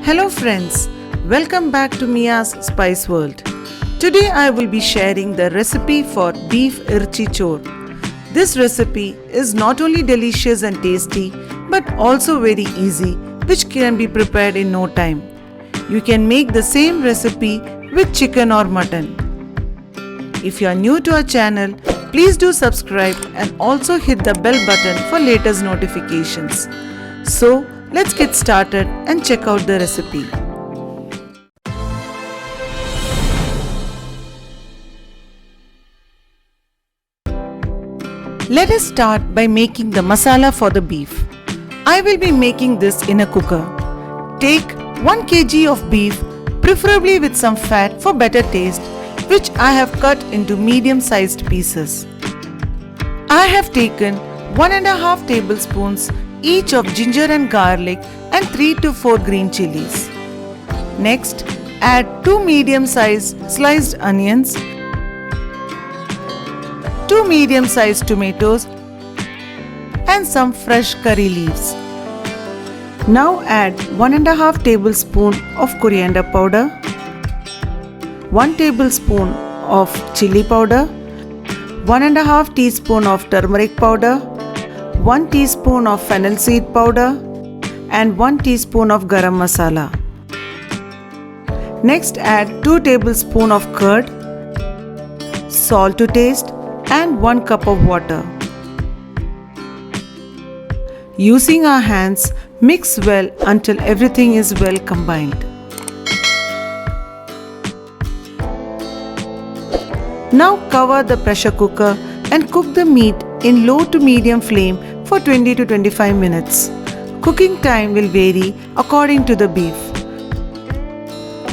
Hello friends, welcome back to Mia's Spice World. Today I will be sharing the recipe for beef irchi chor. This recipe is not only delicious and tasty but also very easy, which can be prepared in no time. You can make the same recipe with chicken or mutton. If you are new to our channel, please do subscribe and also hit the bell button for latest notifications. So, let's get started and check out the recipe. Let us start by making the masala for the beef. I will be making this in a cooker. Take 1 kg of beef, preferably with some fat for better taste, which I have cut into medium-sized pieces. I have taken 1.5 tablespoons each of ginger and garlic and 3 to 4 green chilies. Next, add 2 medium-sized sliced onions, 2 medium-sized tomatoes and some fresh curry leaves. Now add 1.5 tablespoon of coriander powder, 1 tablespoon of chili powder, 1.5 teaspoon of turmeric powder, 1 teaspoon of fennel seed powder and 1 teaspoon of garam masala. Next add 2 tablespoon of curd, salt to taste and 1 cup of water. Using our hands, mix well until everything is well combined. Now cover the pressure cooker and cook the meat in low to medium flame for 20 to 25 minutes. Cooking time will vary according to the beef.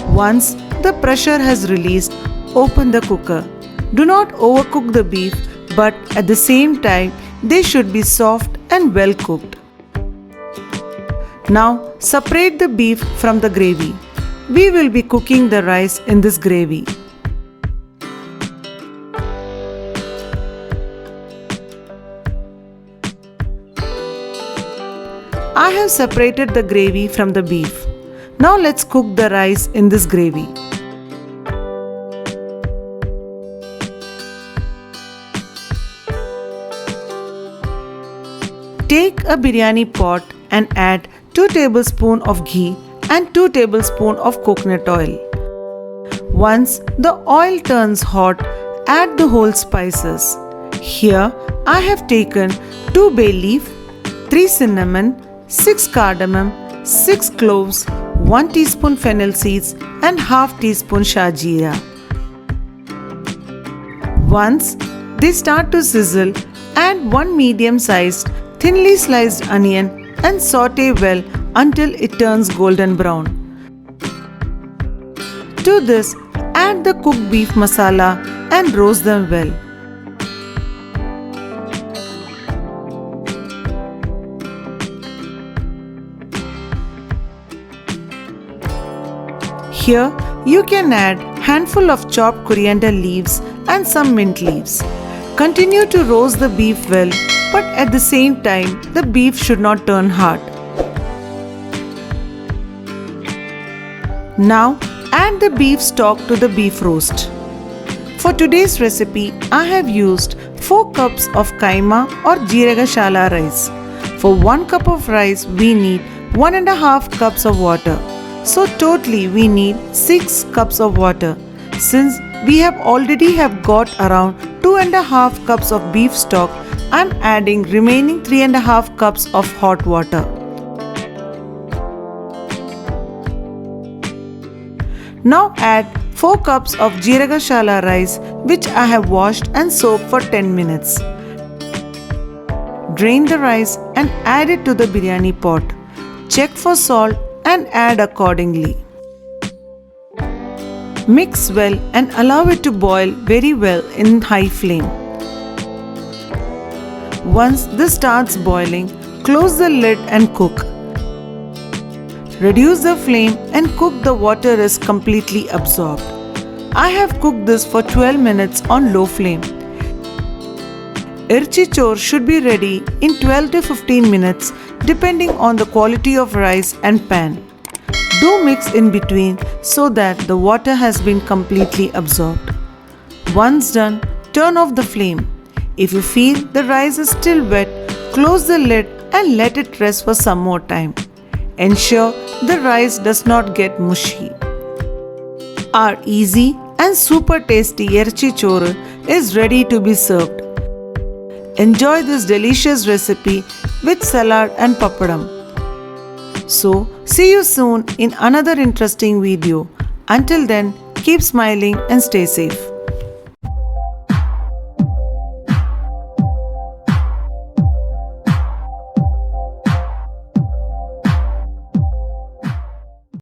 Once the pressure has released, open the cooker. Do not overcook the beef, but at the same time, they should be soft and well cooked. Now separate the beef from the gravy. We will be cooking the rice in this gravy. I have separated the gravy from the beef. Now let's cook the rice in this gravy. Take a biryani pot and add 2 tablespoons of ghee and 2 tablespoons of coconut oil. Once the oil turns hot, add the whole spices. Here I have taken 2 bay leaf, 3 cinnamon, 6 cardamom, 6 cloves, 1 teaspoon fennel seeds and half teaspoon shah jeera. Once they start to sizzle, add 1 medium-sized thinly sliced onion and saute well until it turns golden brown. To this, add the cooked beef masala and roast them well. Here, you can add handful of chopped coriander leaves and some mint leaves. Continue to roast the beef well, but at the same time, the beef should not turn hard. Now, add the beef stock to the beef roast. For today's recipe, I have used 4 cups of kaima or jeera gasala rice. For 1 cup of rice, we need 1.5 cups of water. So totally we need 6 cups of water. Since we have already got around 2.5 cups of beef stock, I am adding remaining 3.5 cups of hot water. Now add 4 cups of jeera gasala rice, which I have washed and soaked for 10 minutes. Drain the rice and add it to the biryani pot. Check for salt and add accordingly. Mix well and allow it to boil very well in high flame. Once this starts boiling, close the lid and cook. Reduce the flame and cook the water is completely absorbed. I have cooked this for 12 minutes on low flame. Irchi chor should be ready in 12 to 15 minutes depending on the quality of rice and pan. Do mix in between so that the water has been completely absorbed. Once done, turn off the flame. If you feel the rice is still wet, close the lid and let it rest for some more time. Ensure the rice does not get mushy. Our easy and super tasty Irchi Choru is ready to be served. Enjoy this delicious recipe with salad and papadam. So, see you soon in another interesting video. Until then, keep smiling and stay safe.